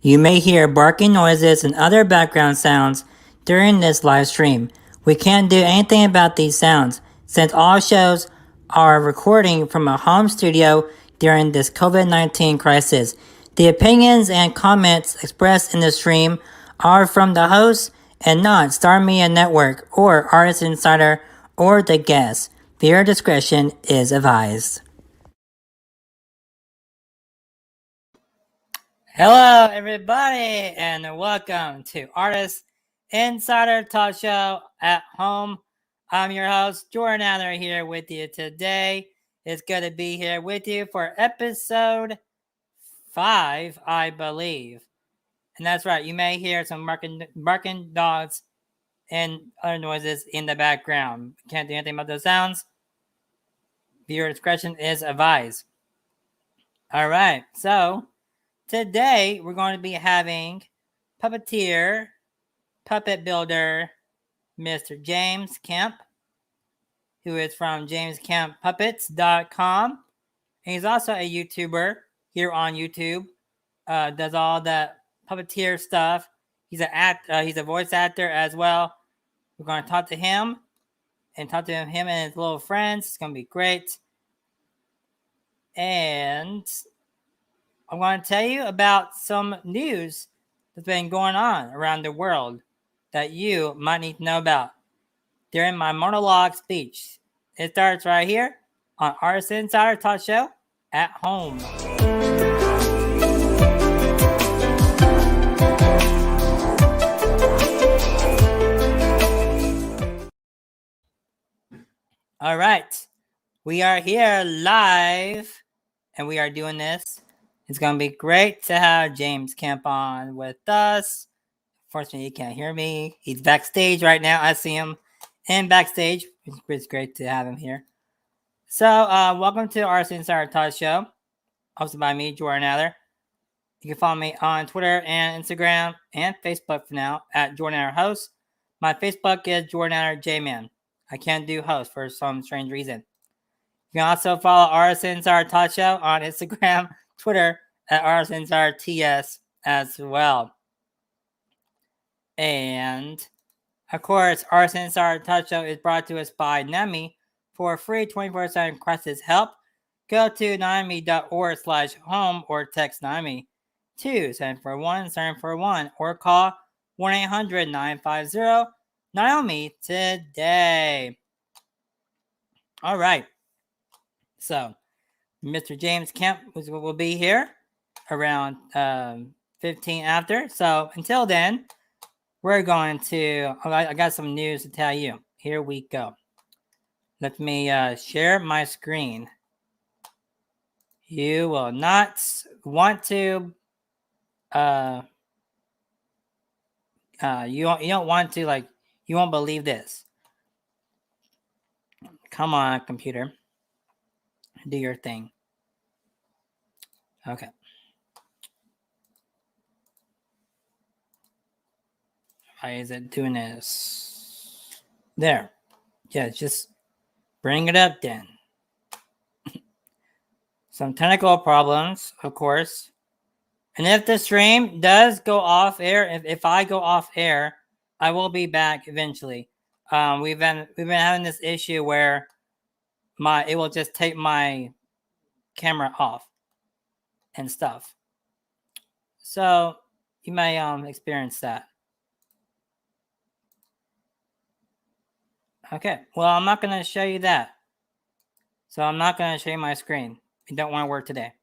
You may hear barking noises and other background sounds during this live stream. We can't do anything about these sounds since all shows are recording from a home studio during this COVID-19 crisis. The opinions and comments expressed in the stream are from the host and not Star Media Network or Artist Insider or the guests. Viewer discretion is advised. Hello, everybody, and welcome to Artist Insider Talk Show at Home. I'm your host, Jordan Adler, here with you today. It's good to be here with you for episode 5, I believe. And that's right, you may hear some barking dogs and other noises in the background. Can't do anything about those sounds. Viewer discretion is advised. All right, so today we're going to be having Puppeteer, puppet builder, Mr. James Kemp, who is from jameskemppuppets.com. And he's also a YouTuber here on YouTube. Does all the puppeteer stuff. He's a voice actor as well. We're going to talk to him and talk to him and his little friends. It's going to be great. And I'm going to tell you about some news that's been going on around the world that you might need to know about during my monologue speech. It starts right here on Artist Insider Talk Show at Home. All right, we are here live, and we are doing this. It's going to be great to have James Kemp on with us. Unfortunately, he can't hear me. He's backstage right now. I see him in backstage. It's great to have him here. So, welcome to our Insider Talk Show, hosted by me, Jordan Adler. You can follow me on Twitter and Instagram and Facebook for now at Jordan Adler Host. My Facebook is Jordan Adler J-Man. I can't do host for some strange reason. You can also follow Artist Insider Talk Show on Instagram, Twitter at Artist Insider TS as well. And of course, Artist Insider Talk Show is brought to us by NAMI. For free 24/7 crisis help, go to nami.org/home or text NAMI to 741-741 or call 1-800-950-NAMI today. All right. So, Mr. James Kemp will be here around 15 after. So, until then, we're going to, I got some news to tell you. Here we go. Let me share my screen. You will not want to, you don't want to, like, you won't believe this. Come on, computer. Do your thing. Okay. Why is it doing this? There. Yeah, just bring it up then. Some technical problems, of course. And if the stream does go off air, if I go off air, I will be back eventually. We've been having this issue where it will just take my camera off and stuff. So you may experience that. Okay, well, I'm not going to show you that. So I'm not going to show you my screen. I don't want to work today.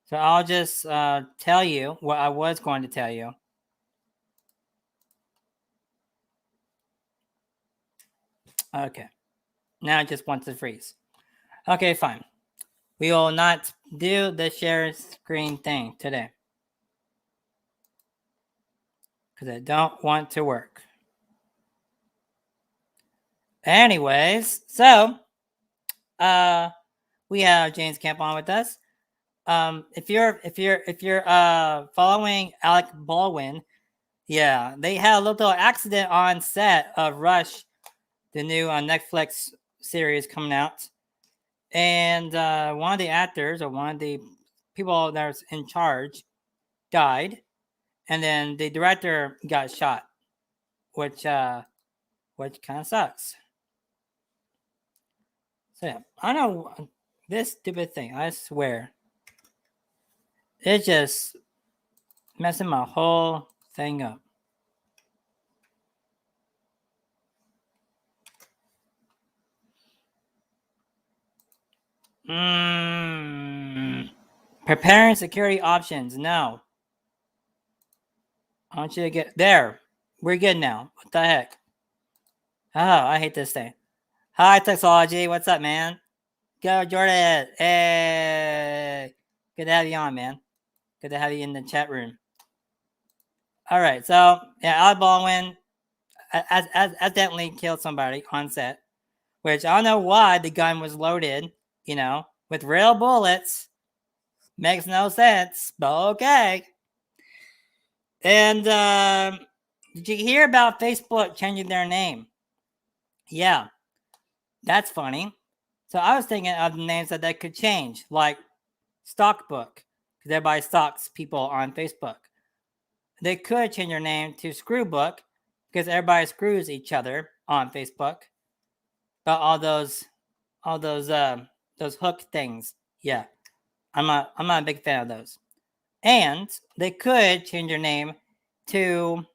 So I'll just tell you what I was going to tell you. Okay, now it just wants to freeze. Okay, fine. We will not do the share screen thing today because I don't want to work. Anyways, so we have James Kemp on with us. If you're following Alec Baldwin, yeah, they had a little accident on set of Rush, the new Netflix series coming out, and one of the actors or one of the people that was in charge died, and then the director got shot, which kind of sucks. So yeah, I know this stupid thing. I swear, it's just messing my whole thing up. Preparing security options. No. I want you to get there. We're good now. What the heck? Oh, I hate this thing. Hi, Texology. What's up, man? Go, Jordan. Hey. Good to have you on, man. Good to have you in the chat room. All right. So, yeah, Alec Baldwin accidentally killed somebody on set, which I don't know why the gun was loaded, with real bullets. Makes no sense, but okay. And did you hear about Facebook changing their name? Yeah, that's funny. So I was thinking of names that they could change, like Stockbook, because everybody stalks people on Facebook. They could change their name to Screwbook, because everybody screws each other on Facebook. But all those hook things, yeah, I'm not a big fan of those. And they could change their name to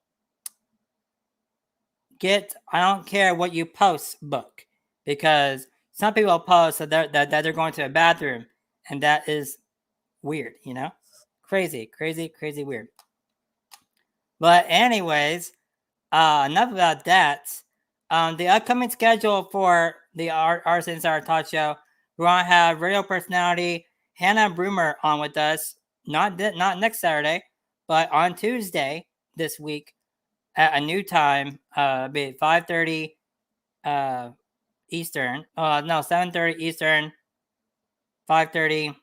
I don't care what you post book, because some people post that they're going to a bathroom, and that is weird, crazy weird. But anyways, enough about that. The upcoming schedule for the Artist Insider Talk Show, we're gonna have radio personality Hannah Broomer on with us. Not next Saturday, but on Tuesday this week at a new time, be 5:30 Eastern. 7:30 Eastern, 5:30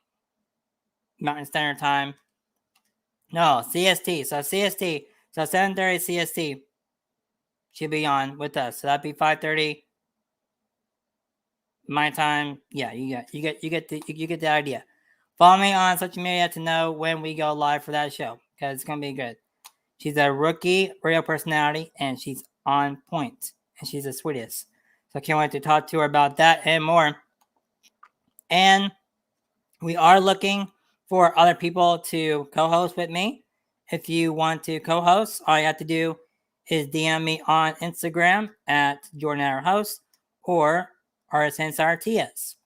Mountain Standard Time. No, CST. So 7:30 CST. She'll be on with us. So that'd be 5:30 my time. Yeah, you get the idea. Follow me on social media to know when we go live for that show, because it's gonna be good. She's a rookie radio personality, and she's on point, and she's the sweetest. So I can't wait to talk to her about that and more. And we are looking for other people to co-host with me. If you want to co-host, all you have to do is DM me on Instagram at Jordan Adler Host or RSNSRTS.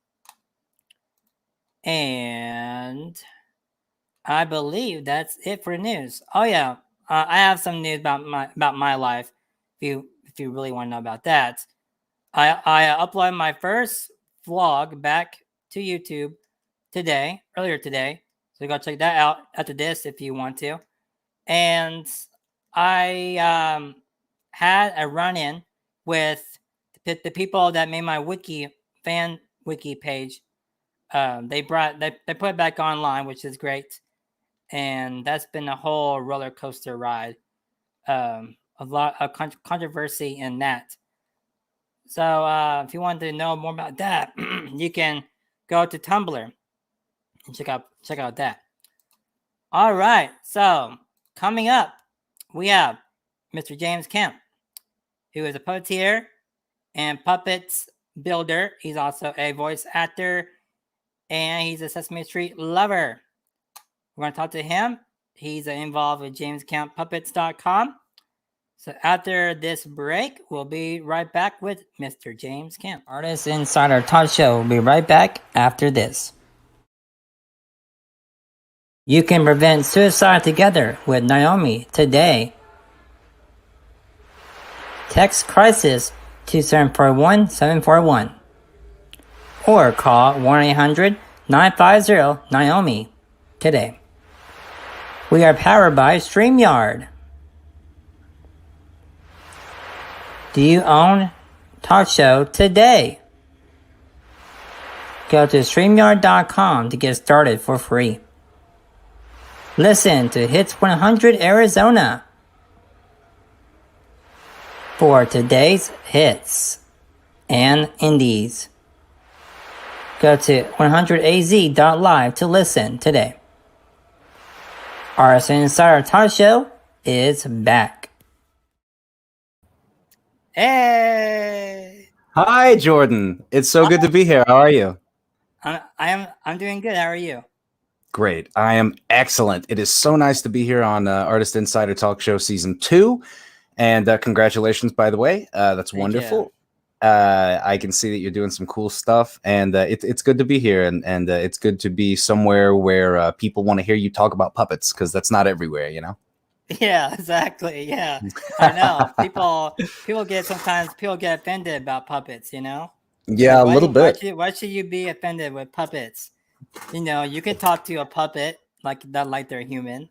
And I believe that's it for news. Oh yeah, I have some news about my life. If you really want to know about that, I uploaded my first vlog back to YouTube earlier today. So go check that out after this if you want to. And I had a run-in with the people that made my fan wiki page. They put it back online, which is great. And that's been a whole roller coaster ride. A lot of controversy in that. So if you want to know more about that, you can go to Tumblr and check out that. All right. So coming up, we have Mr. James Kemp, who is a puppeteer and puppets builder. He's also a voice actor, and he's a Sesame Street lover. We're going to talk to him. He's involved with JamesKempPuppets.com. So after this break, we'll be right back with Mr. James Kemp. Artist Insider Talk Show will be right back after this. You can prevent suicide together with NAMI today. Text Crisis to 741-741 or call 1-800-950-NAMI today. We are powered by StreamYard. Do you own Talk Show today? Go to StreamYard.com to get started for free. Listen to Hits 100 Arizona for today's hits and indies. Go to 100az.live to listen today. RSN Insider Talk Show is back. Hey! Hi, Jordan. It's so good to be here. How are you? I'm doing good. How are you? Great. I am excellent. It is so nice to be here on Artist Insider Talk Show Season 2. And congratulations, by the way. That's Thank wonderful. I can see that you're doing some cool stuff. And it's good to be here. And it's good to be somewhere where people want to hear you talk about puppets, because that's not everywhere, you know? Yeah, exactly. Yeah, I know. People get offended about puppets. You know. Yeah, Like, a little bit. Why should you be offended with puppets? You know, you can talk to a puppet like they're human.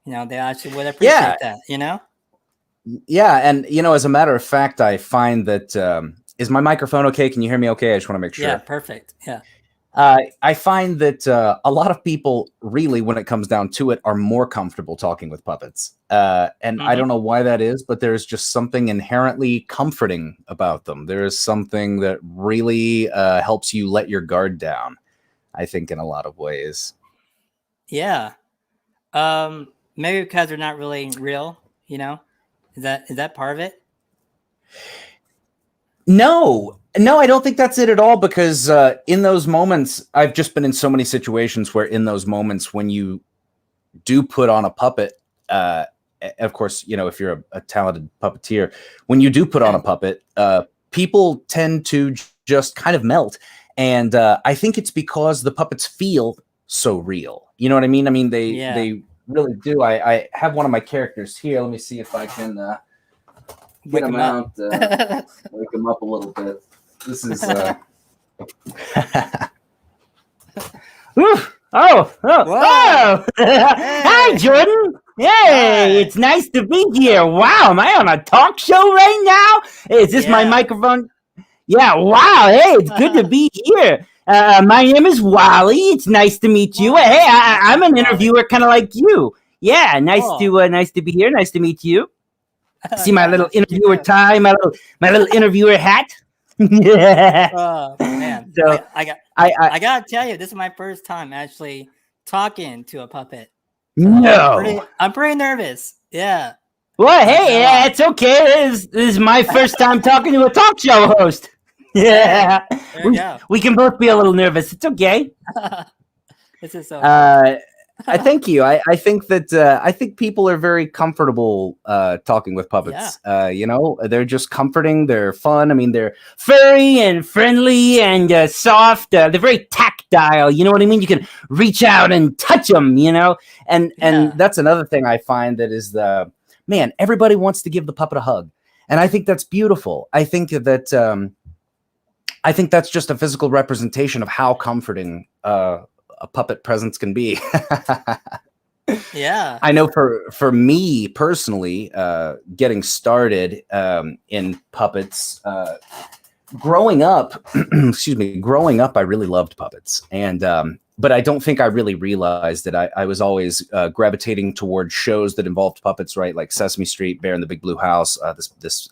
You know, they actually would appreciate that. You know. Yeah, and as a matter of fact, I find that is my microphone okay? Can you hear me okay? I just want to make sure. Yeah, perfect. Yeah. I find that a lot of people really, when it comes down to it, are more comfortable talking with puppets. And I don't know why that is, but there's just something inherently comforting about them. There is something that really helps you let your guard down, I think, in a lot of ways. Yeah. Maybe because they're not really real, you know? Is that part of it? No, I don't think that's it at all, because in those moments, I've just been in so many situations where in those moments when you do put on a puppet, of course, if you're a talented puppeteer, when you do put on a puppet, people tend to just kind of melt. And I think it's because the puppets feel so real. You know what I mean? I mean, they really do. I have one of my characters here. Let me see if I can get him out, wake him up a little bit. This is Oh! Hi, Jordan. Hey, it's nice to be here. Wow, am I on a talk show right now? Is this my microphone? Yeah, wow. Hey, it's good to be here. My name is Wally. It's nice to meet you. Hey, I'm an interviewer, kind of like you. Yeah, nice to be here. Nice to meet you. See my little interviewer tie, my little interviewer hat. Yeah. Oh man! So I gotta tell you, this is my first time actually talking to a puppet. No, I'm pretty nervous. Yeah. Well, hey, it's okay. This is my first time talking to a talk show host. Yeah, we can both be a little nervous. It's okay. This is so cool. I thank you. I think that I think people are very comfortable talking with puppets. Yeah. They're just comforting. They're fun. I mean, they're furry and friendly and soft. They're very tactile. You know what I mean? You can reach out and touch them. And that's another thing I find that is man. Everybody wants to give the puppet a hug, and I think that's beautiful. I think that that's just a physical representation of how comforting a puppet presence can be. Yeah. I know for me personally, getting started in puppets, growing up, I really loved puppets. And but I don't think I really realized that I was always gravitating towards shows that involved puppets, right? Like Sesame Street, Bear in the Big Blue House, this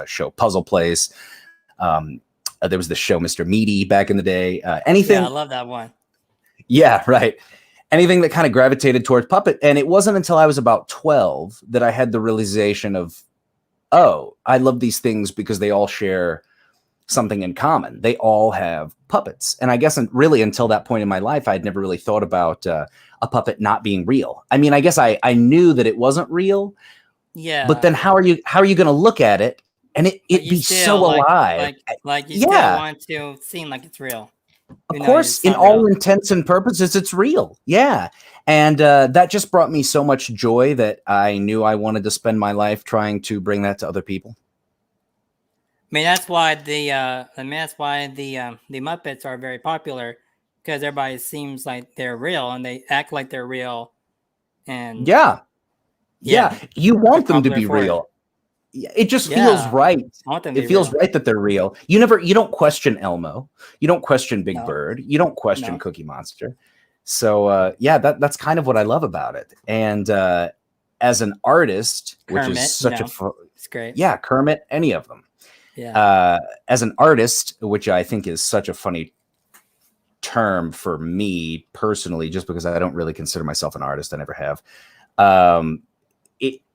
show, Puzzle Place. There was the show Mr. Meaty back in the day. Anything. Yeah, I love that one. Yeah, right. Anything that kind of gravitated towards puppet. And it wasn't until I was about 12 that I had the realization of, oh, I love these things because they all share something in common. They all have puppets. And I guess really until that point in my life, I'd never really thought about a puppet not being real. I mean, I guess I knew that it wasn't real. Yeah. But then how are you going to look at it and it be so alive? Like you still want to seem like it's real. Of course, in all intents and purposes, it's real. Yeah. And that just brought me so much joy that I knew I wanted to spend my life trying to bring that to other people. I mean, that's why the Muppets are very popular, because everybody seems like they're real and they act like they're real. And yeah, you want them to be real. It just feels right. It feels right that they're real. You don't question Elmo. You don't question Big Bird. You don't question Cookie Monster. So that's kind of what I love about it. And as an artist, Kermit, which is such it's great. Yeah, Kermit, any of them. Yeah. As an artist, which I think is such a funny term for me personally, just because I don't really consider myself an artist. I never have.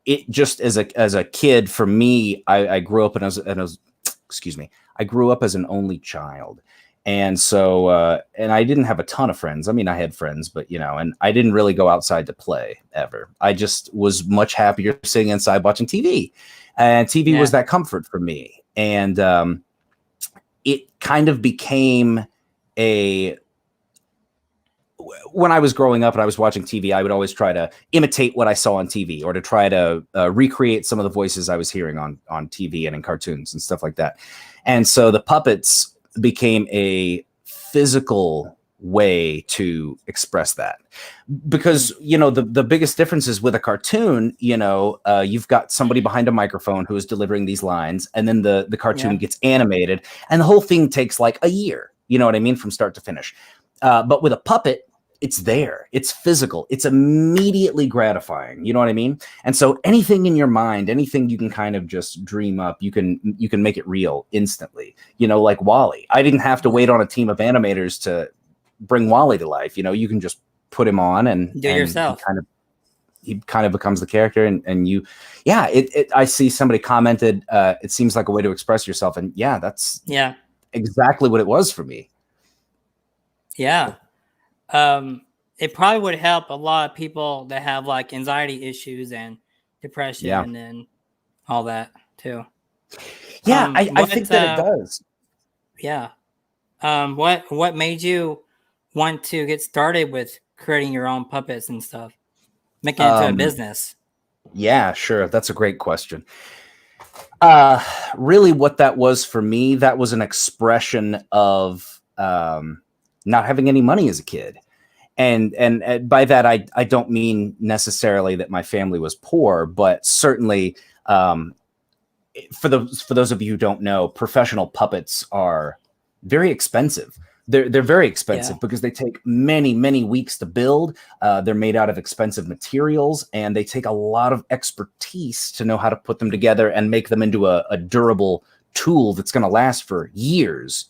it just as a kid, for me, I grew up I grew up as an only child. And so, and I didn't have a ton of friends. I mean, I had friends, but, and I didn't really go outside to play ever. I just was much happier sitting inside watching TV. And TV was that comfort for me. And it kind of became when I was growing up and I was watching TV, I would always try to imitate what I saw on TV, or to try to recreate some of the voices I was hearing on TV and in cartoons and stuff like that. And so the puppets became a physical way to express that, because the biggest difference is with a cartoon, you've got somebody behind a microphone who is delivering these lines, and then the cartoon gets animated, and the whole thing takes like a year, you know what I mean, from start to finish. But with a puppet, it's there, it's physical, it's immediately gratifying, you know what I mean? And so anything in your mind, anything you can kind of just dream up, you can make it real instantly, like Wally. I didn't have to wait on a team of animators to bring Wally to life. You can just put him on and do it yourself. He kind of becomes the character, and you, I see somebody commented, it seems like a way to express yourself. And that's exactly what it was for me. Yeah. It probably would help a lot of people that have like anxiety issues and depression and all that too. Yeah, I think that it does. Yeah. What made you want to get started with creating your own puppets and stuff, making it into a business? Yeah, sure. That's a great question. Really what that was for me, that was an expression of not having any money as a kid. And by that, I don't mean necessarily that my family was poor, but certainly for those of you who don't know, professional puppets are very expensive. They're very expensive because they take many, many weeks to build. They're made out of expensive materials, and they take a lot of expertise to know how to put them together and make them into a durable tool that's going to last for years,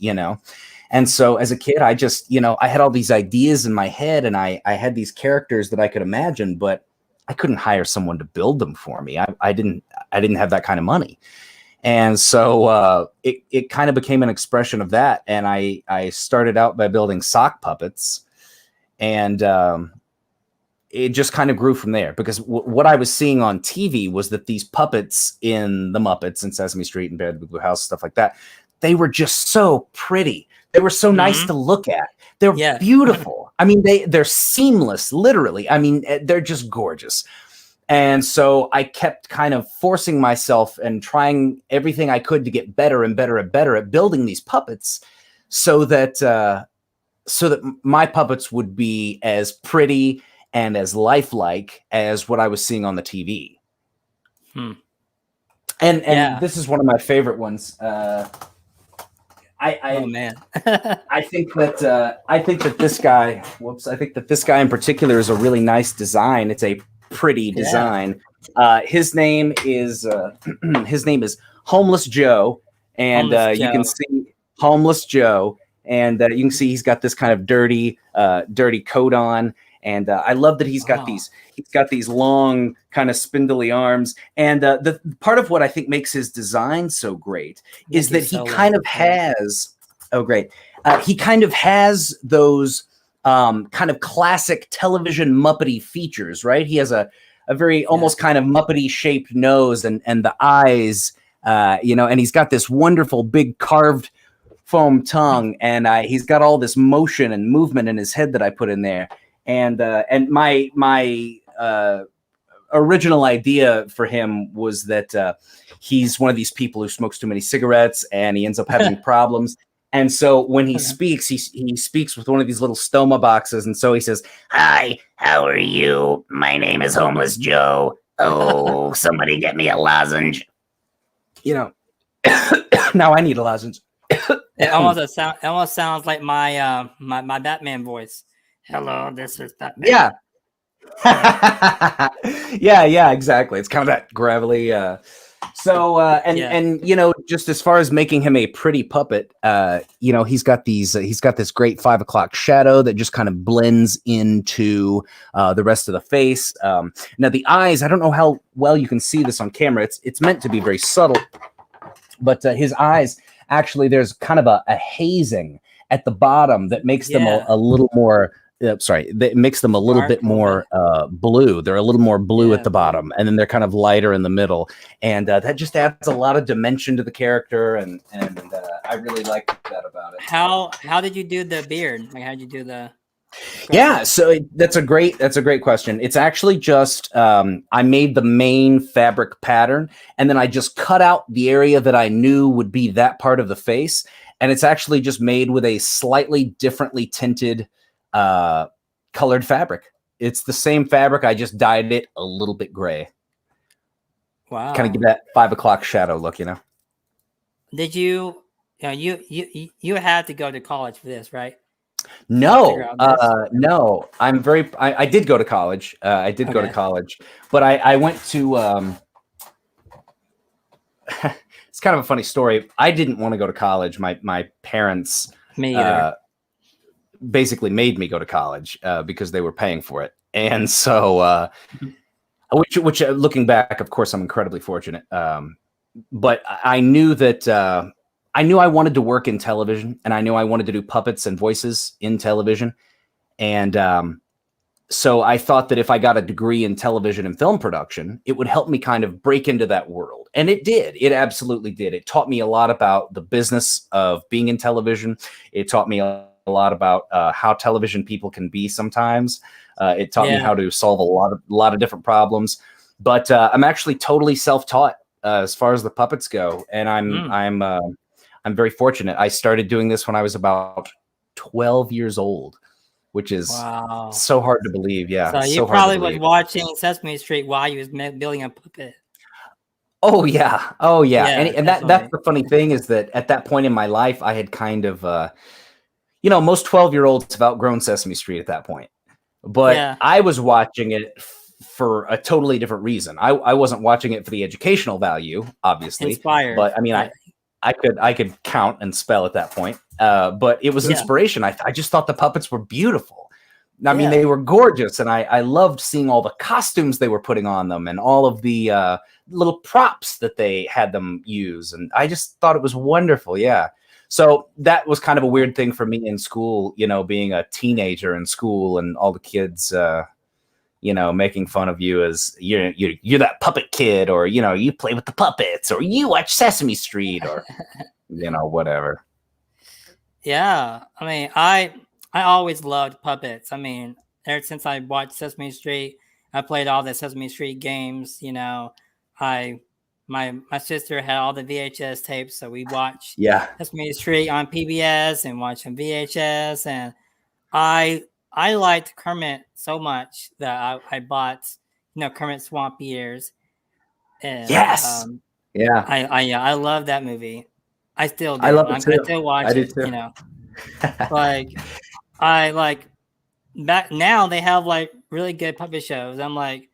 And so as a kid, I just, I had all these ideas in my head, and I had these characters that I could imagine, but I couldn't hire someone to build them for me. I didn't have that kind of money. And so it kind of became an expression of that. And I started out by building sock puppets, and it just kind of grew from there, because what I was seeing on TV was that these puppets in the Muppets and Sesame Street and Bear the Big Blue House, stuff like that, they were just so pretty. They were so nice to look at. They're beautiful. I mean, they're seamless, literally. I mean, they're just gorgeous. And so I kept kind of forcing myself and trying everything I could to get better and better and better at building these puppets, so that my puppets would be as pretty and as lifelike as what I was seeing on the TV. And this is one of my favorite ones. Oh man. I think that this guy, I think that this guy in particular is a really nice design. It's a pretty design. His name is Homeless Joe, and you can see Homeless Joe, and you can see he's got this kind of dirty coat on, and I love that he's got these long kind of spindly arms. And the part of what I think makes his design so great is that he kind of has he kind of has those kind of classic television Muppety features, right? He has a very almost kind of Muppety shaped nose, and the eyes, and he's got this wonderful big carved foam tongue, and he's got all this motion and movement in his head that I put in there. And my original idea for him was that he's one of these people who smokes too many cigarettes, and he ends up having problems. And so when he speaks, he speaks with one of these little stoma boxes. And so he says, "Hi, how are you? My name is Homeless Joe. Oh, somebody get me a lozenge." Now I need a lozenge. It almost sounds like my my Batman voice. Hello, this is Batman. Yeah. yeah, exactly. It's kind of that gravelly. So and just as far as making him a pretty puppet, he's got this great 5 o'clock shadow that just kind of blends into the rest of the face. Now the eyes, I don't know how well you can see this on camera. It's meant to be very subtle, but his eyes actually, there's kind of a hazing at the bottom that makes them a little more. That makes them a little bit more blue. They're a little more blue at the bottom, and then they're kind of lighter in the middle, and that just adds a lot of dimension to the character, and I really like that about it. How did you do the beard? Like, how did you do the? Yeah, so that's a great question. It's actually just I made the main fabric pattern, and then I just cut out the area that I knew would be that part of the face, and it's actually just made with a slightly differently tinted colored fabric. It's the same fabric. I just dyed it a little bit gray. Wow. Kind of give that 5 o'clock shadow look, Did you had to go to college for this, right? No. I did go to college. Go to college, but I went to, it's kind of a funny story. I didn't want to go to college. My parents, me either. Basically made me go to college because they were paying for it, and so which looking back, of course, I'm incredibly fortunate. But I knew that I wanted to work in television, and I knew I wanted to do puppets and voices in television, and so I thought that if I got a degree in television and film production, it would help me kind of break into that world, and it did. It absolutely did. It taught me a lot about the business of being in television. It taught me a lot about how television people can be sometimes. It taught me how to solve a lot of different problems. But I'm actually totally self-taught as far as the puppets go, and I'm very fortunate. I started doing this when I was about 12 years old, which is so hard to believe. Yeah. So you probably was watching Sesame Street while you was building a puppet. Oh yeah. And that's the funny thing is that at that point in my life, I had kind of most 12-year-olds have outgrown Sesame Street at that point. But I was watching it for a totally different reason. I wasn't watching it for the educational value, obviously. Inspired. But I mean, I could count and spell at that point. But it was inspiration. I just thought the puppets were beautiful. I mean, they were gorgeous, and I loved seeing all the costumes they were putting on them and all of the little props that they had them use. And I just thought it was wonderful. Yeah. So that was kind of a weird thing for me in school, being a teenager in school and all the kids, making fun of you as you're that puppet kid, or, you play with the puppets, or you watch Sesame Street, or, whatever. Yeah. I mean, I always loved puppets. I mean, ever since I watched Sesame Street, I played all the Sesame Street games. My sister had all the VHS tapes, so we watched Sesame Street on PBS and watched on VHS. And I liked Kermit so much that I bought, Kermit Swamp Ears. And, I love that movie. I still do. I love it too. I still watch it. Back now they have like really good puppet shows. I'm like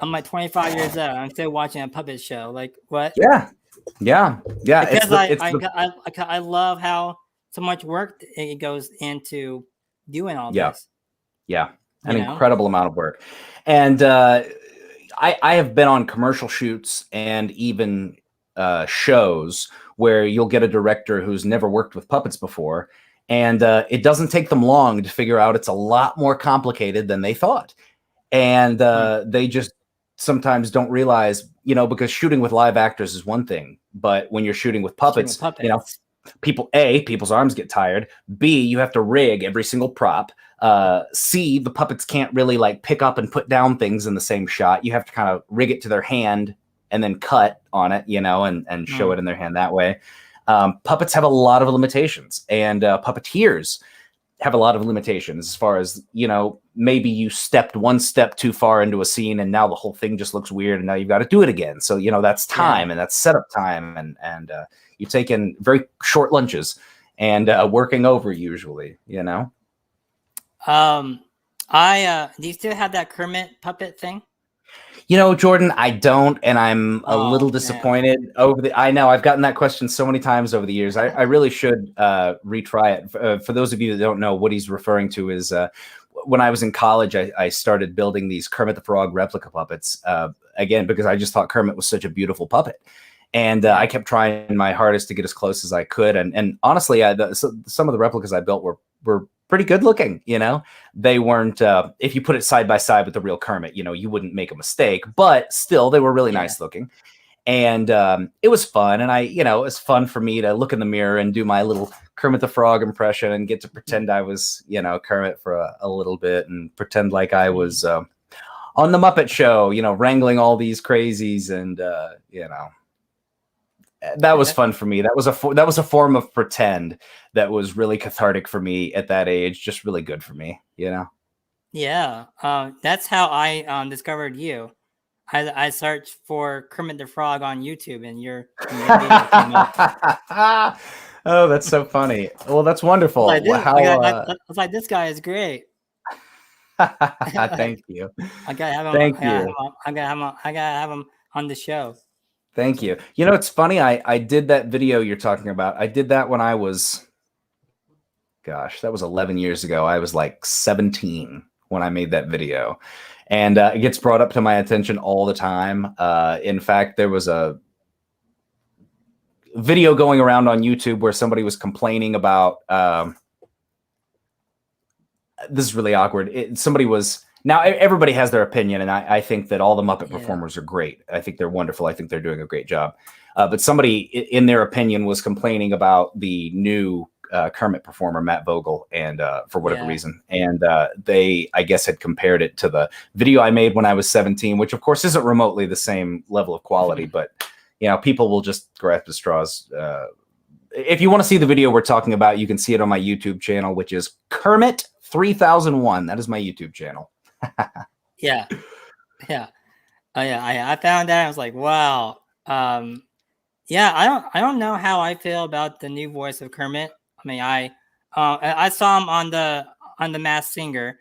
25 years old. I'm still watching a puppet show. Like what? Yeah. Because I love how so much work it goes into doing all this. Yeah, an incredible amount of work. And I have been on commercial shoots and even shows where you'll get a director who's never worked with puppets before, and it doesn't take them long to figure out it's a lot more complicated than they thought. And they just sometimes don't realize, because shooting with live actors is one thing, but when you're shooting with puppets, people's arms get tired. B, you have to rig every single prop. C, the puppets can't really like pick up and put down things in the same shot. You have to kind of rig it to their hand and then cut on it, and show it in their hand that way. Puppets have a lot of limitations, and puppeteers have a lot of limitations as far as, maybe you stepped one step too far into a scene and now the whole thing just looks weird and now you've got to do it again. So, that's time and that's setup time, and you're taking very short lunches and working over usually, do you still have that Kermit puppet thing? Jordan, I don't, and I'm a little man. disappointed I know I've gotten that question so many times over the years. I really should retry it. For those of you that don't know, what he's referring to is when I was in college, I started building these Kermit the Frog replica puppets, again, because I just thought Kermit was such a beautiful puppet. And I kept trying my hardest to get as close as I could. And honestly, some of the replicas I built were pretty good looking. They weren't, if you put it side by side with the real Kermit, you wouldn't make a mistake, but still they were really nice looking. And it was fun. And it was fun for me to look in the mirror and do my little Kermit the Frog impression and get to pretend I was, Kermit for a little bit and pretend like I was on the Muppet Show, wrangling all these crazies. And, that was fun for me. That was a form of pretend that was really cathartic for me at that age. Just really good for me, Yeah, that's how I discovered you. I searched for Kermit the Frog on YouTube, and your video came up. Oh, that's so funny. Well, that's wonderful. I was like, this guy is great. Thank you. I gotta have him. I gotta have him on the show. Thank you. It's funny. I did that video you're talking about. I did that when I was, gosh, that was 11 years ago. I was like 17 when I made that video. And it gets brought up to my attention all the time. In fact, there was a video going around on YouTube where somebody was complaining about, this is really awkward. Now, everybody has their opinion, and I think that all the Muppet performers are great. I think they're wonderful. I think they're doing a great job. But somebody, in their opinion, was complaining about the new Kermit performer, Matt Vogel, and for whatever reason. And they, I guess, had compared it to the video I made when I was 17, which, of course, isn't remotely the same level of quality. But, people will just grasp at straws. If you want to see the video we're talking about, you can see it on my YouTube channel, which is Kermit 3001. That is my YouTube channel. Yeah. I found that. I was like, wow. I don't know how I feel about the new voice of Kermit. I mean, I saw him on the Masked Singer.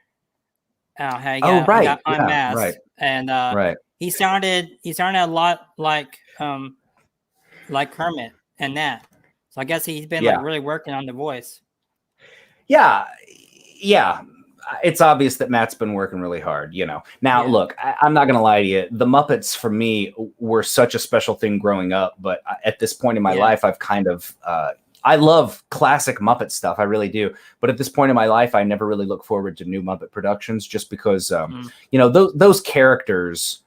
Unmasked, and he sounded a lot like Kermit and that. So I guess he's been like really working on the voice. Yeah. It's obvious that Matt's been working really hard, Now, look, I'm not going to lie to you. The Muppets, for me, were such a special thing growing up. But at this point in my life, I've kind of, I love classic Muppet stuff. I really do. But at this point in my life, I never really look forward to new Muppet productions just because, those characters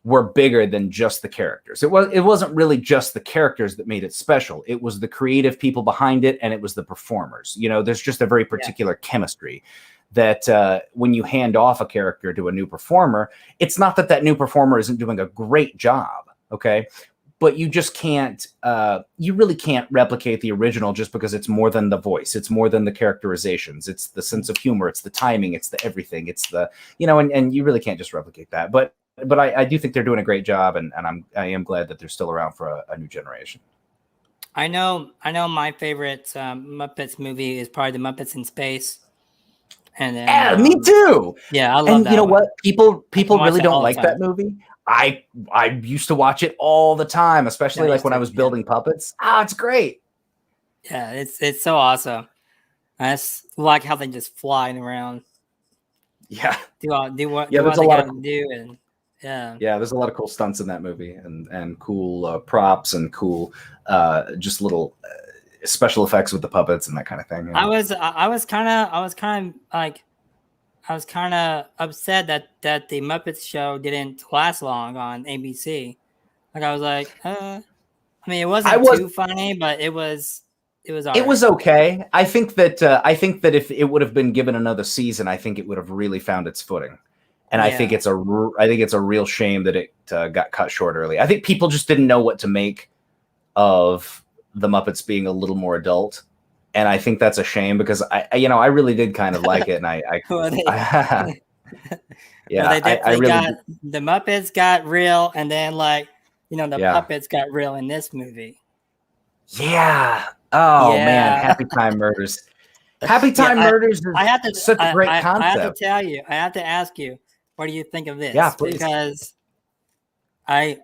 were bigger than just the characters. It wasn't really just the characters that made it special. It was the creative people behind it, and it was the performers. There's just a very particular chemistry that when you hand off a character to a new performer, it's not that new performer isn't doing a great job, okay? But you just can't, you really can't replicate the original just because it's more than the voice. It's more than the characterizations. It's the sense of humor. It's the timing. It's the everything. It's the, and you really can't just replicate that. But I do think they're doing a great job, and I am glad that they're still around for a new generation. I know my favorite Muppets movie is probably the Muppets in Space. And then, me too. Yeah, I love and that. You know one. what? People really don't like that movie. I used to watch it all the time, especially like when I was building puppets. It's great. Yeah, it's so awesome. I just like how they just flying around. Yeah. Do what there's they a lot gotta do, and yeah, there's a lot of cool stunts in that movie, and cool props, and cool just little special effects with the puppets and that kind of thing. I was kind of upset that the Muppets show didn't last long on ABC. Like I was like, I mean, it wasn't too funny, but it was all it was okay. I think that if it would have been given another season, I think it would have really found its footing. And I think it's a real shame that it got cut short early. I think people just didn't know what to make of the Muppets being a little more adult, and I think that's a shame because I really did kind of like it, and I the Muppets got real, and then puppets got real in this movie. Yeah. Oh man, Happy Time Murders. Happy Time Murders is such a great concept. I have to ask you, what do you think of this? Yeah, please. Because I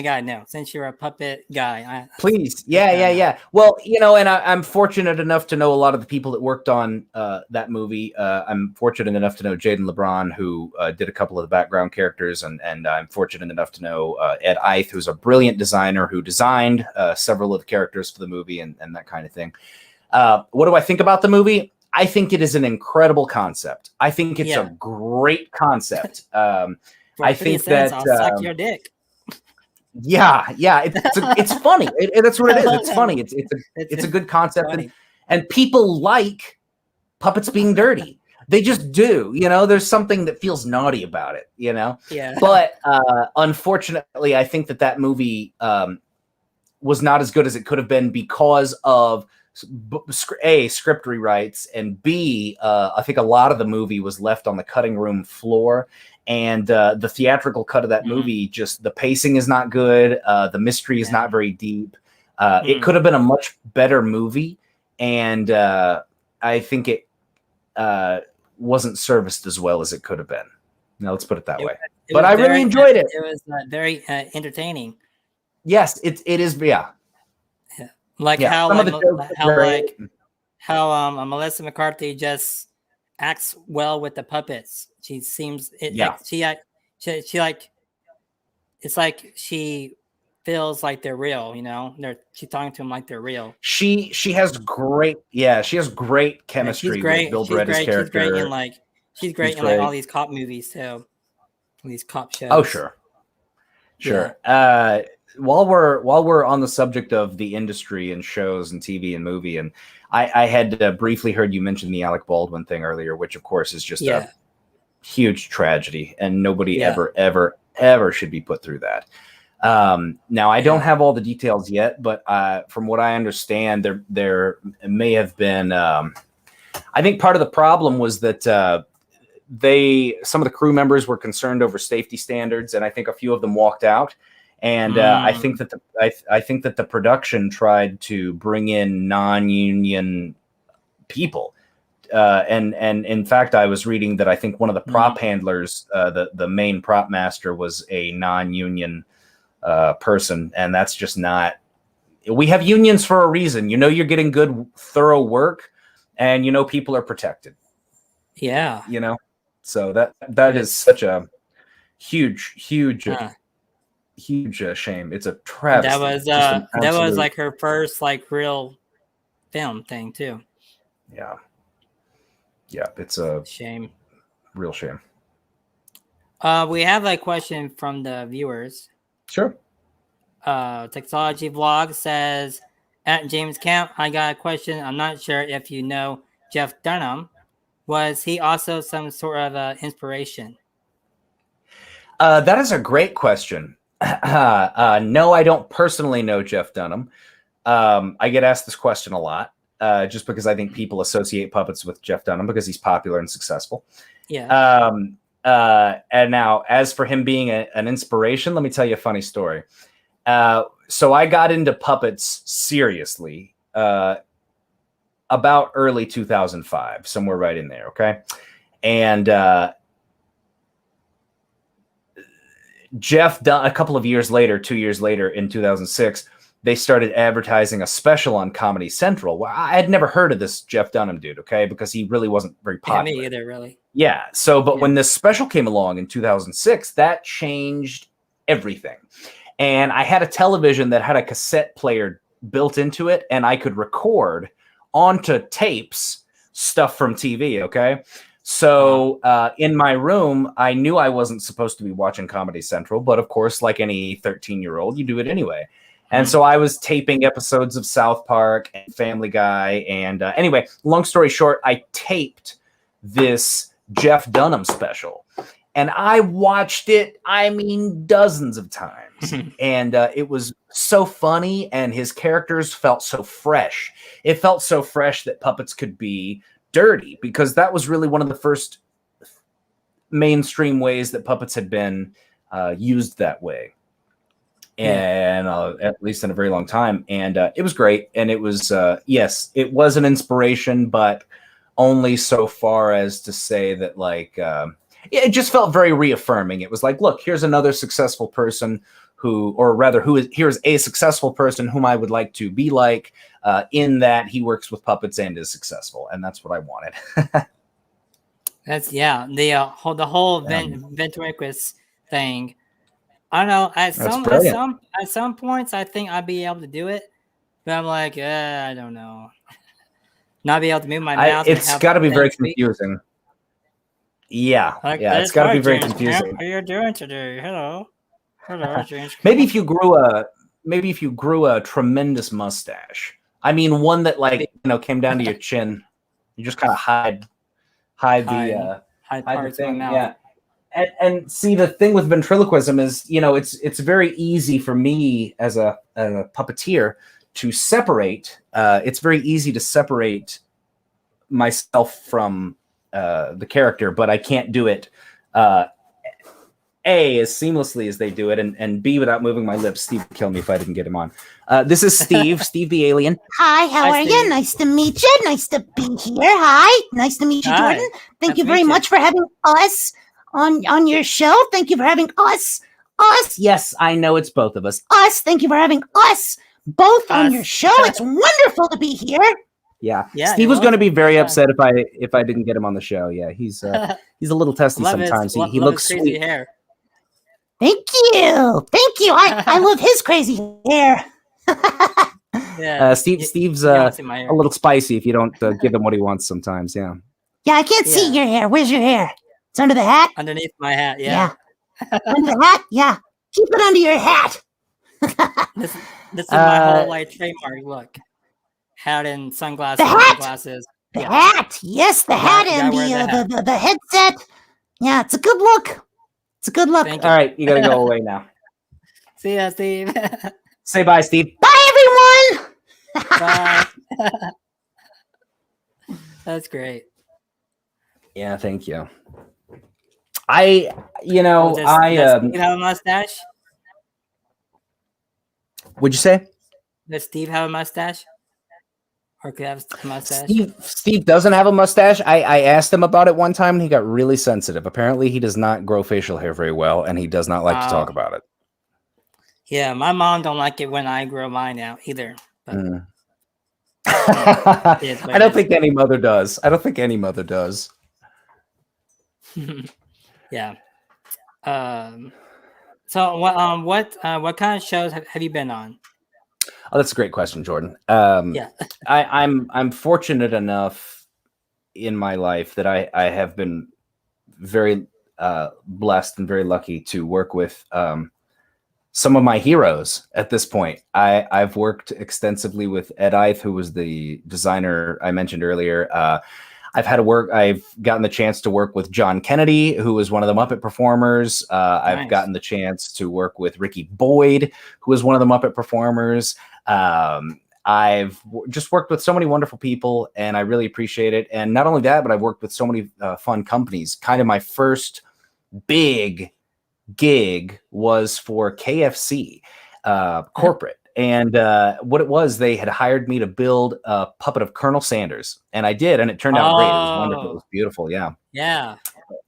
gotta know, since you're a puppet guy. Please. Yeah. Well, and I'm fortunate enough to know a lot of the people that worked on that movie. I'm fortunate enough to know Jaden LeBron, who did a couple of the background characters, and I'm fortunate enough to know Ed Eith, who's a brilliant designer who designed several of the characters for the movie and that kind of thing. What do I think about the movie? I think it is an incredible concept. I think it's a great concept. I think that I'll suck your dick. Yeah, it's funny. That's what it is. It's funny. It's a good concept, and people like puppets being dirty. They just do. There's something that feels naughty about it. Yeah. But unfortunately, I think that movie was not as good as it could have been because of A, script rewrites, and B, I think a lot of the movie was left on the cutting room floor. And the theatrical cut of that movie, just the pacing is not good. The mystery is not very deep. It could have been a much better movie. And I think it wasn't serviced as well as it could have been. Now, let's put it that way. But I really enjoyed it. It was very entertaining. Yes, it is. Yeah. Like how Melissa McCarthy just acts well with the puppets. She seems it's like she feels like they're real, she's talking to them like they're real. She has great chemistry with Bill Bredda's character. She's great in all these cop movies too. These cop shows. Oh sure. Yeah. While we're on the subject of the industry and shows and TV and movie, and I had briefly heard you mention the Alec Baldwin thing earlier, which of course is just a huge tragedy, and nobody ever should be put through that. Now I don't have all the details yet, but from what I understand, there may have been. I think part of the problem was that some of the crew members were concerned over safety standards, and I think a few of them walked out. And I think that the production tried to bring in non-union people, and in fact, I was reading that I think one of the prop handlers, the main prop master, was a non-union person, and that's just not. We have unions for a reason. You're getting good, thorough work, and people are protected. Yeah. So that is such a huge. Huge shame. It's a travesty. That was like her first real film thing too. Yeah, it's a shame. Real shame. We have a question from the viewers. Sure. Textology Vlog says, at James Kemp, I got a question. I'm not sure if you know Jeff Dunham. Was he also some sort of inspiration? That is a great question. No, I don't personally know Jeff Dunham. I get asked this question a lot, just because I think people associate puppets with Jeff Dunham because he's popular and successful. Yeah. And now, as for him being an inspiration, let me tell you a funny story. So I got into puppets seriously about early 2005, somewhere right in there. Okay. And Jeff Dunham, a couple of years later, 2 years later, in 2006, they started advertising a special on Comedy Central. Well, I had never heard of this Jeff Dunham dude, okay, because he really wasn't very popular. Yeah, me either, really. Yeah. So, but when this special came along in 2006, that changed everything. And I had a television that had a cassette player built into it, and I could record onto tapes stuff from TV, okay? So in my room, I knew I wasn't supposed to be watching Comedy Central, but of course, like any 13-year-old, you do it anyway. And so I was taping episodes of South Park and Family Guy. And anyway, long story short, I taped this Jeff Dunham special. And I watched it, dozens of times. And it was so funny, and his characters felt so fresh. It felt so fresh that puppets could be dirty, because that was really one of the first mainstream ways that puppets had been used that way. And at least in a very long time. And it was great. And it was, yes, it was an inspiration, but only so far as to say that, it just felt very reaffirming. It was like, look, here's another successful person here's a successful person whom I would like to be like, in that he works with puppets and is successful. And that's what I wanted. That's the whole ventriloquist thing. I don't know. At some points, I think I'd be able to do it, but I'm like, I don't know. Not be able to move my mouth. It's got to be very confusing. Yeah, it's got to be very confusing. What are you doing today? Hello, James. Maybe if you grew a tremendous mustache. I mean, one that came down to your chin. You just kind of hide the thing. Yeah. And see, the thing with ventriloquism is, it's very easy for me as a puppeteer to separate. It's very easy to separate myself from the character, but I can't do it A, as seamlessly as they do it, and B, without moving my lips. Steve would kill me if I didn't get him on. This is Steve, Steve the alien. Hi, how are you? Nice to meet you. Nice to be here. Hi. Nice to meet you, Jordan. Thank you very much for having us on your show. Thank you for having us. Yes, I know it's both of us. Us. Thank you for having us both on your show. It's wonderful to be here. Yeah. Steve was going to be very upset if I didn't get him on the show. Yeah, he's a little testy sometimes. He looks sweet. Hair. Thank you. I love his crazy hair. Steve's a little spicy if you don't give him what he wants sometimes. Yeah. Yeah, I can't see your hair. Where's your hair? It's under the hat? Underneath my hat, yeah. Under the hat? Yeah. Keep it under your hat. This is my whole trademark look. Hat and sunglasses. The hat. Glasses. The hat. Yes, the hat and the headset. Yeah, it's a good look. It's a good look. All right, you gotta go away now. See ya, Steve. Say bye, Steve. Bye, everyone. Bye. That's great. Yeah, thank you. Does Steve have a mustache? What'd you say? Does Steve have a mustache? Or could have a mustache? Steve doesn't have a mustache. I asked him about it one time and he got really sensitive. Apparently he does not grow facial hair very well and he does not like to talk about it. Yeah, my mom don't like it when I grow mine out either. I don't think any mother does. Yeah. So what kind of shows have you been on? Oh, that's a great question, Jordan. Yeah. I'm fortunate enough in my life that I have been very blessed and very lucky to work with some of my heroes at this point. I've worked extensively with Ed Eith, who was the designer I mentioned earlier. I've gotten the chance to work with John Kennedy, who was one of the Muppet performers. Nice. I've gotten the chance to work with Ricky Boyd, who was one of the Muppet performers. I've just worked with so many wonderful people, and I really appreciate it. And not only that, but I've worked with so many fun companies. Kind of my first big gig was for KFC corporate. And what it was, they had hired me to build a puppet of Colonel Sanders. And I did, and it turned out great. It was wonderful. It was beautiful, yeah. Yeah.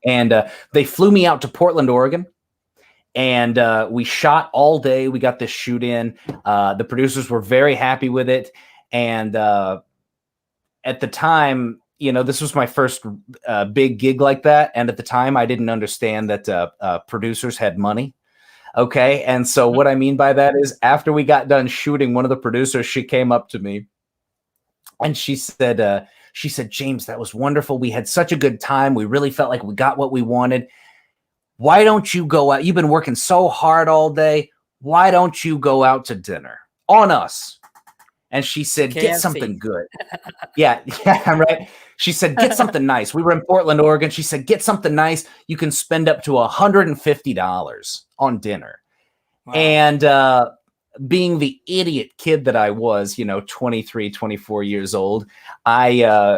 And they flew me out to Portland, Oregon. And we shot all day. We got this shoot in. The producers were very happy with it. And at the time, this was my first big gig like that. And at the time, I didn't understand that producers had money. Okay. And so what I mean by that is after we got done shooting, one of the producers, she came up to me and she said, James, that was wonderful. We had such a good time. We really felt like we got what we wanted. Why don't you go out? You've been working so hard all day. Why don't you go out to dinner on us? And she said, KFC. Get something good. Yeah, right. She said, get something nice. We were in Portland, Oregon. She said, get something nice. You can spend up to $150 on dinner. Wow. And being the idiot kid that I was, 23, 24 years old, I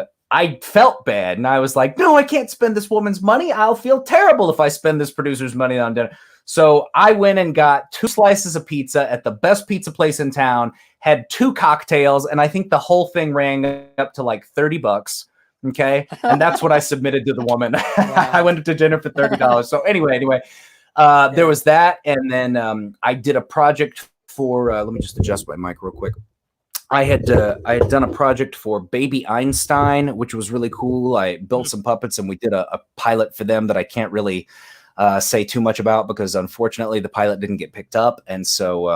felt bad. And I was like, no, I can't spend this woman's money. I'll feel terrible if I spend this producer's money on dinner. So I went and got 2 slices of pizza at the best pizza place in town, had 2 cocktails, and I think the whole thing rang up to like $30. Okay. And that's what I submitted to the woman. I went to dinner for $30. So anyway, there was that. And then I did a project for, let me just adjust my mic real quick. I had done a project for Baby Einstein, which was really cool. I built some puppets and we did a pilot for them that I can't really say too much about because unfortunately the pilot didn't get picked up. And so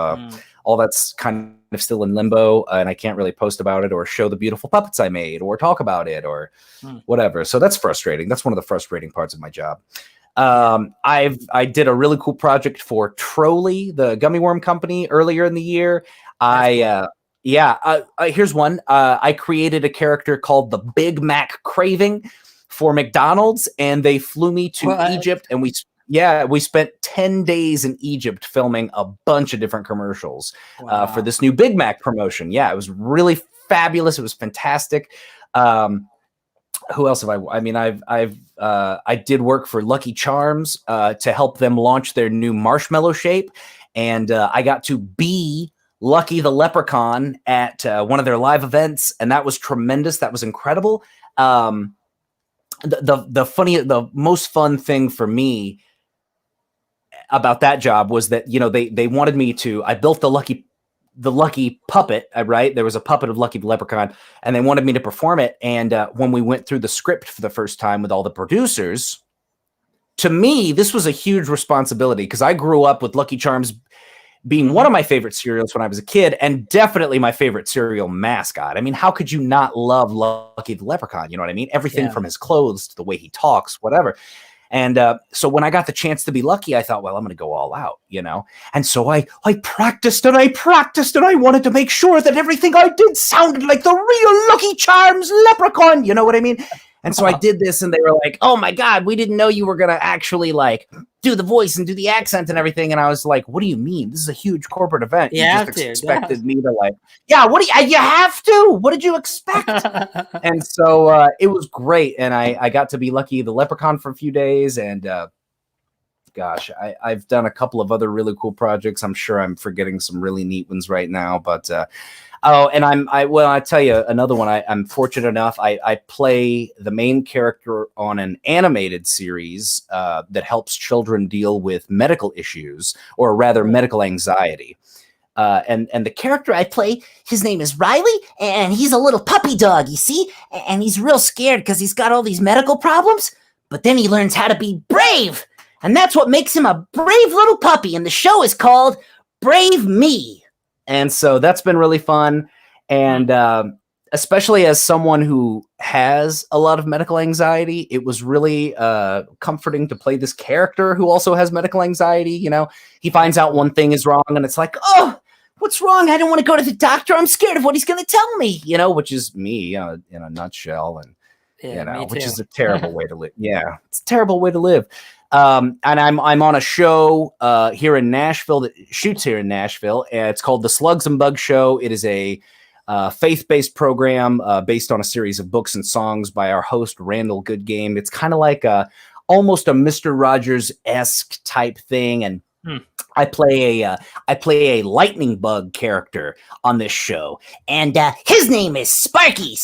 all that's kind of still in limbo and I can't really post about it or show the beautiful puppets I made or talk about it or whatever. So that's frustrating. That's one of the frustrating parts of my job. I did a really cool project for Trolley, the gummy worm company earlier in the year. Here's one. I created a character called the Big Mac Craving for McDonald's and they flew me to Egypt and we spent 10 days in Egypt filming a bunch of different commercials for this new Big Mac promotion. Yeah, it was really fabulous. It was fantastic. Who else have I did work for Lucky Charms to help them launch their new marshmallow shape. And I got to be Lucky the Leprechaun at one of their live events. And that was tremendous. That was incredible. The most fun thing for me about that job was that, they wanted me to, I built the Lucky puppet, right? There was a puppet of Lucky the Leprechaun and they wanted me to perform it. And when we went through the script for the first time with all the producers, to me, this was a huge responsibility because I grew up with Lucky Charms being one of my favorite cereals when I was a kid and definitely my favorite cereal mascot. I mean, how could you not love Lucky the Leprechaun? You know what I mean? Everything from his clothes to the way he talks, whatever. And so when I got the chance to be Lucky, I thought, well, I'm going to go all out, And so I practiced and I wanted to make sure that everything I did sounded like the real Lucky Charms leprechaun. You know what I mean? And so I did this and they were like, oh my God, we didn't know you were going to actually do the voice and do the accent and everything. And I was like, what do you mean? This is a huge corporate event. You just expected me to you have to, what did you expect? And so it was great. And I got to be Lucky the Leprechaun for a few days. And gosh, I've done a couple of other really cool projects. I'm sure I'm forgetting some really neat ones right now, but I tell you another one. I'm fortunate enough. I play the main character on an animated series that helps children deal with medical issues, or rather medical anxiety. And the character I play, his name is Riley, and he's a little puppy dog, you see? And he's real scared because he's got all these medical problems, but then he learns how to be brave. And that's what makes him a brave little puppy. And the show is called Brave Me. And so that's been really fun. And especially as someone who has a lot of medical anxiety, it was really comforting to play this character who also has medical anxiety. He finds out one thing is wrong and it's like, oh, what's wrong? I don't want to go to the doctor. I'm scared of what he's going to tell me, which is me in a nutshell. And, which is a terrible way to live. Yeah, it's a terrible way to live. And I'm on a show here in Nashville that shoots here in Nashville. And it's called The Slugs and Bugs Show. It is a faith-based program based on a series of books and songs by our host, Randall Goodgame. It's kind of like almost a Mr. Rogers-esque type thing. And I play a lightning bug character on this show, and his name is Sparky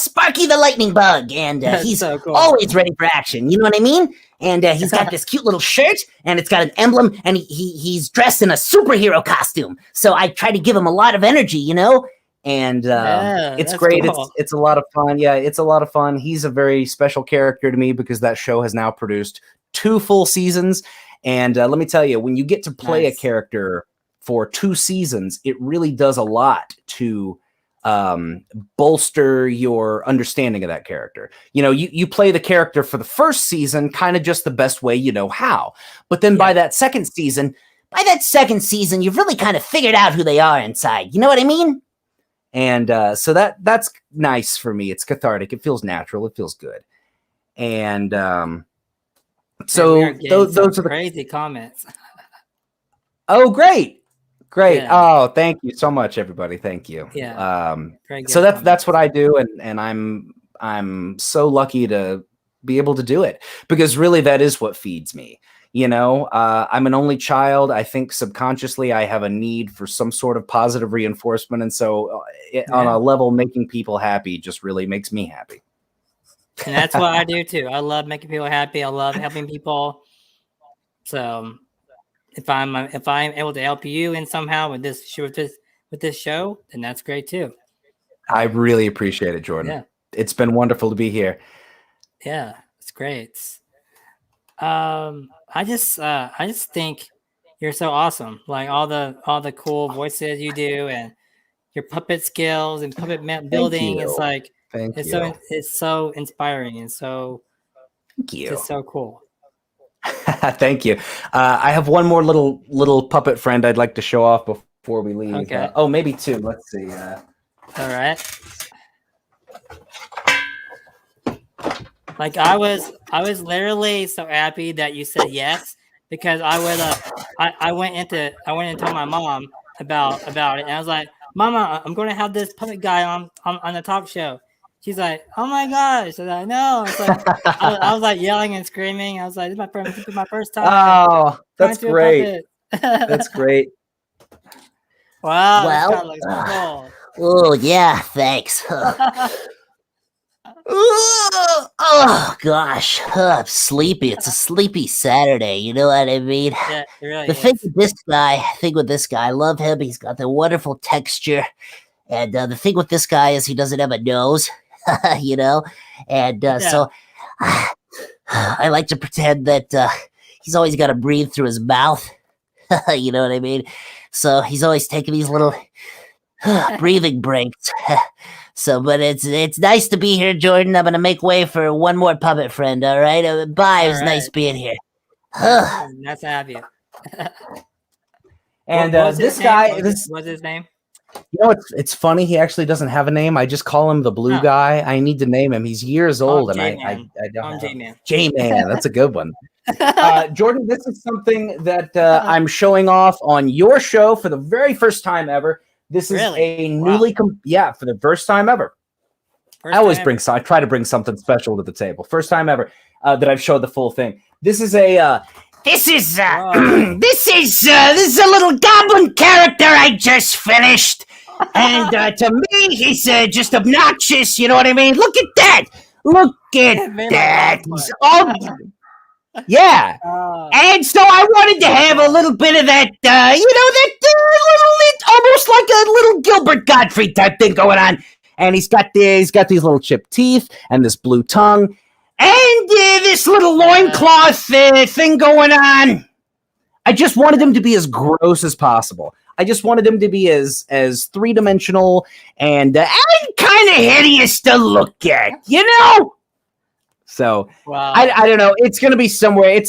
the lightning bug, and he's so cool. Always ready for action. You know what I mean? And he's got this cute little shirt, and it's got an emblem, and he's dressed in a superhero costume. So I try to give him a lot of energy, and it's great. Cool. It's a lot of fun. Yeah, it's a lot of fun. He's a very special character to me because that show has now produced 2 full seasons. And let me tell you, when you get to play a character for 2 seasons, it really does a lot to bolster your understanding of that character. You play the character for the first season kind of just the best way you know how. But then by that second season, you've really kind of figured out who they are inside. You know what I mean? And so that's nice for me. It's cathartic. It feels natural. It feels good. And so those are the crazy comments. Oh, great. Yeah. Oh, thank you so much, everybody. Thank you. Yeah. So that's what I do. And I'm so lucky to be able to do it because really that is what feeds me. I'm an only child. I think subconsciously I have a need for some sort of positive reinforcement. And so on a level, making people happy just really makes me happy. And that's what I do too. I love making people happy. I love helping people. So if I'm able to help you in somehow with this show, then that's great too. I really appreciate it, Jordan. Yeah. It's been wonderful to be here. Yeah, it's great. I just think you're so awesome. Like all the cool voices you do and your puppet skills and puppet building. It's like it's so inspiring and so Thank you. It's so cool. Thank you. I have one more little puppet friend I'd like to show off before we leave. Okay. Maybe two. Let's see. All right. Like I was literally so happy that you said yes, because I went and told my mom about it, and I was like, Mama, I'm going to have this puppet guy on the talk show. She's like, oh my gosh. I know. It's like, I was like yelling and screaming. I was like, this is my first time. Oh, that's great. That's great. Wow. Well, looks cool. Oh, yeah, thanks. Oh, gosh. I'm sleepy. It's a sleepy Saturday. You know what I mean? Yeah, it really The is. thing with this guy, I love him. He's got the wonderful texture. And the thing with this guy is he doesn't have a nose, you know? And so I like to pretend that he's always got to breathe through his mouth. You know what I mean? So he's always taking these little breathing breaks. But it's nice to be here, Jordan. I'm going to make way for one more puppet friend, all right? Bye. It was nice being here. Nice to have you. And this guy, what's his name? You know, it's funny. He actually doesn't have a name. I just call him the blue guy. I need to name him. He's years old, and I don't. J-Man. J-Man. That's a good one. Jordan, this is something that I'm showing off on your show for the very first time ever. This is a newly, for the first time ever. I try to bring something special to the table. First time ever that I've showed the full thing. This is a. This is this is a little goblin character I just finished, and to me he's just obnoxious. You know what I mean? Look at that! Look at that! He's all yeah. And so I wanted to have a little bit of that, almost like a little Gilbert Gottfried type thing going on. And he's got these little chipped teeth and this blue tongue. And this little loincloth thing going on. I just wanted him to be as gross as possible. I just wanted him to be as three-dimensional and kind of hideous to look at, you know? So, wow. I don't know. It's going to be somewhere.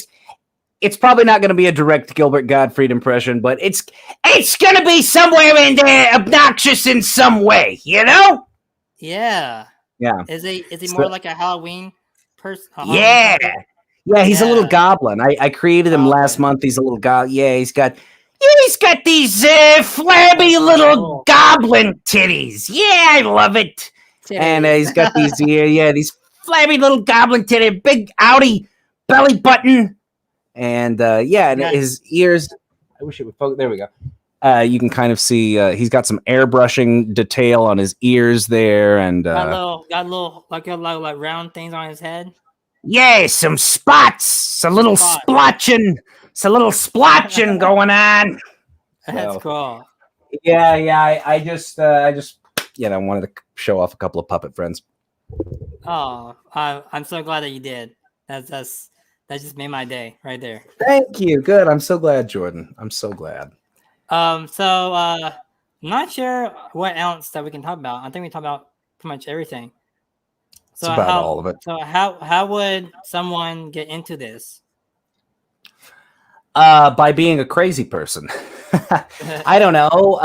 It's probably not going to be a direct Gilbert Gottfried impression, but it's going to be somewhere in there obnoxious in some way, you know? Yeah. Yeah. Is he more like a Halloween person? Yeah. Yeah, he's a little goblin. I created him last month. He's a little goblin. Yeah, he's got these flabby little goblin titties. Yeah, I love it. And he's got these these flabby little goblin titty, big outy belly button, and his ears. I wish it would focus. There we go. You can kind of see he's got some airbrushing detail on his ears there, and got little like round things on his head. Yeah, some spots, a little splotching going on. That's cool. Yeah. I just wanted to show off a couple of puppet friends. Oh, I'm so glad that you did. That just made my day right there. Thank you. Good. I'm so glad, Jordan. I'm so glad. I'm not sure what else that we can talk about. I think we talked about pretty much everything. So it's about all of it. So how would someone get into this? By being a crazy person. I don't know.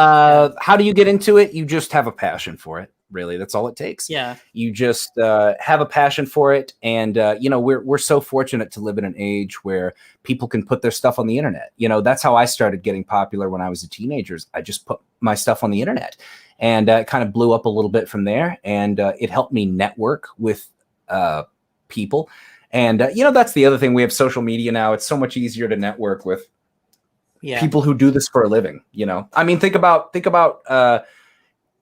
How do you get into it? You just have a passion for it. Really, that's all it takes. Yeah. You just have a passion for it, and we're so fortunate to live in an age where people can put their stuff on the internet. You know, that's how I started getting popular when I was a teenager. I just put my stuff on the internet, and it kind of blew up a little bit from there. And it helped me network with people. And that's the other thing. We have social media now. It's so much easier to network with people who do this for a living. You know, I mean, think about.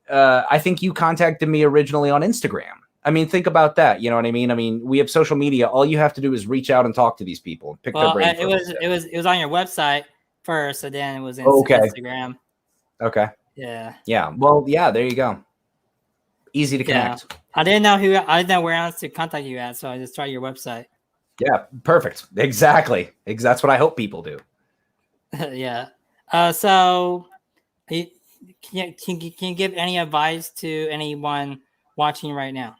I think you contacted me originally on Instagram. I mean, think about that. You know what I mean? I mean, we have social media. All you have to do is reach out and talk to these people and pick their brain. It was on your website first, and then it was in Okay. Instagram. Okay. Yeah. Yeah. Well, yeah. There you go. Easy to connect. Yeah. I didn't know where else to contact you at, so I just tried your website. Yeah. Perfect. Exactly. That's what I hope people do. Yeah. So, can you give any advice to anyone watching right now?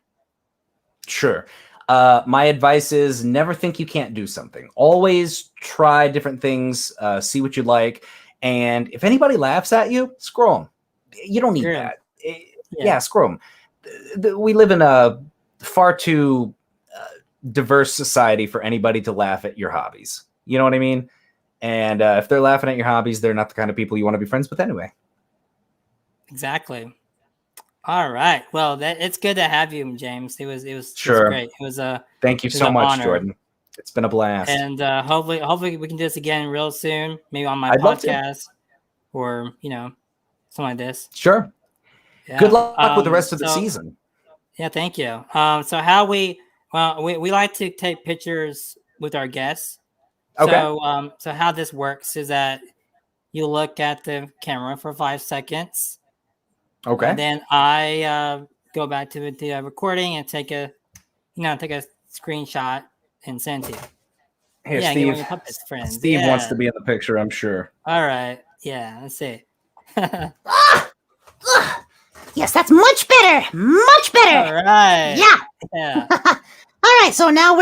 Sure. My advice is never think you can't do something. Always try different things, see what you like. And if anybody laughs at you, screw them. You don't need that. Yeah, screw them. We live in a far too diverse society for anybody to laugh at your hobbies. You know what I mean? And if they're laughing at your hobbies, they're not the kind of people you want to be friends with anyway. Exactly. All right. Well, it's good to have you, James. It was sure. great. It was thank you so much, honor. Jordan. It's been a blast. And hopefully we can do this again real soon. Maybe on my podcast or something like this. Sure. Yeah. Good luck with the rest of the season. Yeah, thank you. So how we like to take pictures with our guests. Okay. So how this works is that you look at the camera for 5 seconds. Okay. And then I go back to the recording and take a screenshot and send to you. Hey, yeah, Steve. get your puppets, friends. Steve wants to be in the picture, I'm sure. All right. Yeah, let's see. Yes, that's much better. Much better. All right. Yeah. All right. So now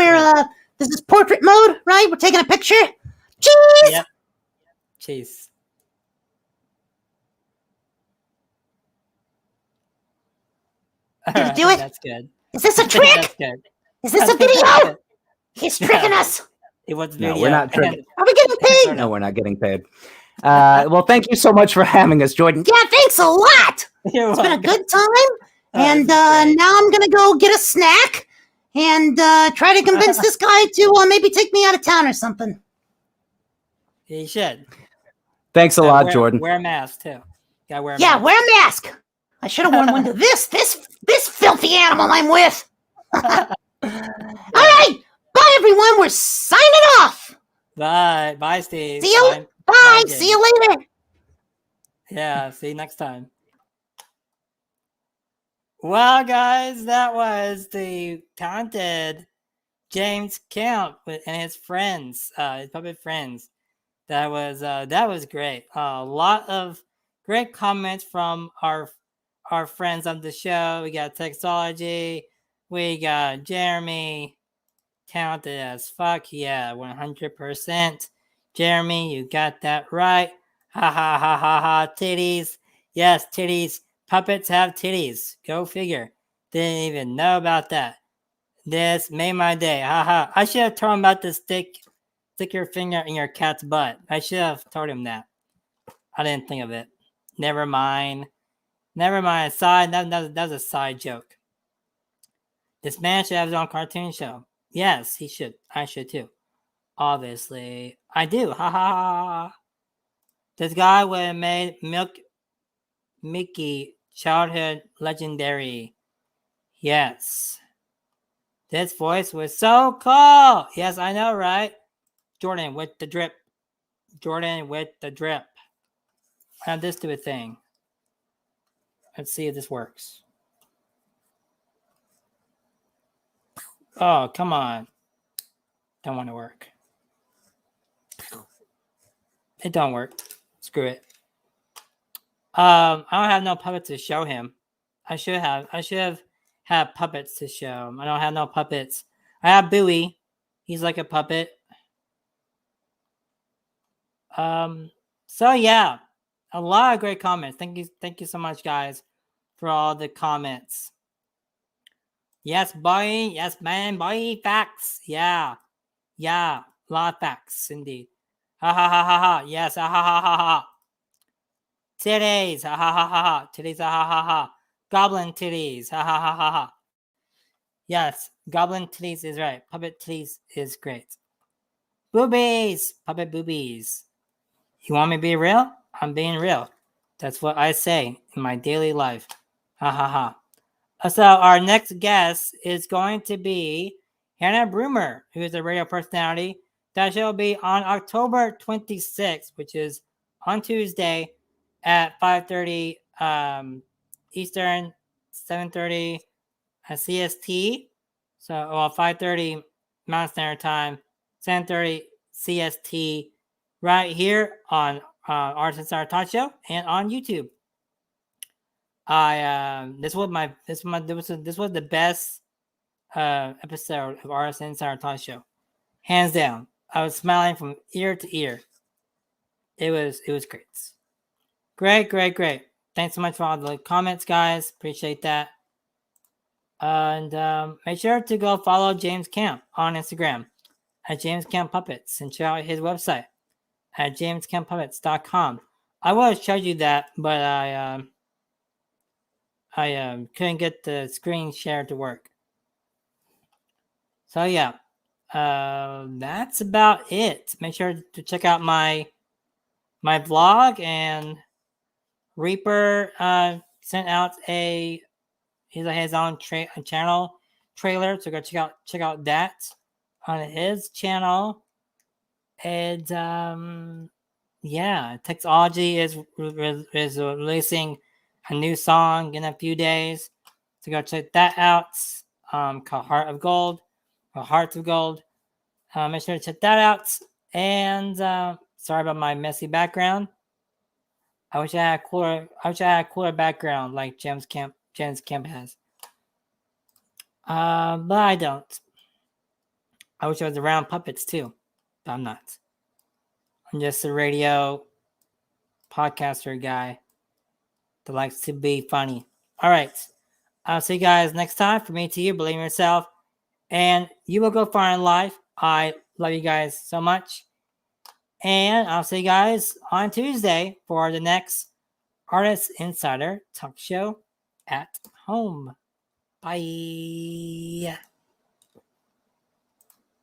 this is portrait mode, right? We're taking a picture. Cheese. Yep. Cheese. Did it do it? That's good. Is this a trick? That's good. Is this a video? He's tricking us. It was video. No, we're not tricking. Are we getting paid? No, we're not getting paid. Well, thank you so much for having us, Jordan. Yeah, thanks a lot. It's been a good time. And now I'm going to go get a snack and try to convince this guy to maybe take me out of town or something. You should. Thanks a lot, Jordan. Wear a mask, too. Gotta wear a mask. Yeah, wear a mask. I should have worn one to this filthy animal I'm with. All right. Bye, everyone. We're signing off. Bye. Bye, Steve. See you. Bye. See you later. Yeah. See you next time. Well, guys, that was the talented James Kemp and his friends, his puppet friends. That was great. A lot of great comments from our friends on the show. We got Texology. We got Jeremy. Talented as fuck. Yeah, 100%. Jeremy, you got that right. Ha ha ha ha ha. Titties. Yes, titties. Puppets have titties. Go figure. Didn't even know about that. This made my day. Ha ha. I should have told him about the stick your finger in your cat's butt. I should have told him that. I didn't think of it. Never mind. Side. That was a side joke. This man should have his own cartoon show. Yes, he should. I should too. Obviously. I do. Ha ha ha. This guy would have made Mickey childhood legendary. Yes. This voice was so cool. Yes, I know, right? Jordan with the drip. I have this to a thing. Let's see if this works. Oh, come on. Don't want to work. It don't work. Screw it. I don't have no puppets to show him. I should have had puppets to show him. I don't have no puppets. I have Bowie. He's like a puppet. So yeah, a lot of great comments. Thank you so much, guys, for all the comments. Yes, boy. Yes, man, boy. Facts. Yeah. A lot of facts, indeed. Ha ha ha ha ha. Yes, ha ha ha ha ha. Titties. Ha ha ha ha ha. Titties. Ha ha ha ha. Goblin titties. Ha ha ha ha ha. Yes, goblin titties is right. Puppet titties is great. Boobies. Puppet boobies. You want me to be real? I'm being real. That's what I say in my daily life. Ha ha ha. So our next guest is going to be Hannah Broomer, who is a radio personality. That show will be on October 26th, which is on Tuesday at 5:30 Eastern, 7:30 CST. So, 5:30 Mountain Standard Time, 7:30 CST, right here on Arts and Star Talk Show and on YouTube. This was the best episode of Arts and Star Talk Show, hands down. I was smiling from ear to ear. It was great. Thanks so much for all the comments, guys. Appreciate that. And make sure to go follow James Kemp on Instagram at James Kemp Puppets and check out his website at jamescamppuppets.com. I would have showed you that, but I couldn't get the screen share to work. So yeah, that's about it. Make sure to check out my vlog, and Reaper sent out his own channel trailer, so go check out that on his channel. And yeah, Texology is releasing a new song in a few days, so go check that out. Called Hearts of Gold. Make sure to check that out. And sorry about my messy background. I wish I had a cooler background like James Kemp has. But I don't. I wish I was around puppets too, but I'm not. I'm just a radio podcaster guy that likes to be funny. All right. I'll see you guys next time. From me to you, believe in yourself, and you will go far in life. I love you guys so much. And I'll see you guys on Tuesday for the next Artist Insider Talk Show at home. Bye.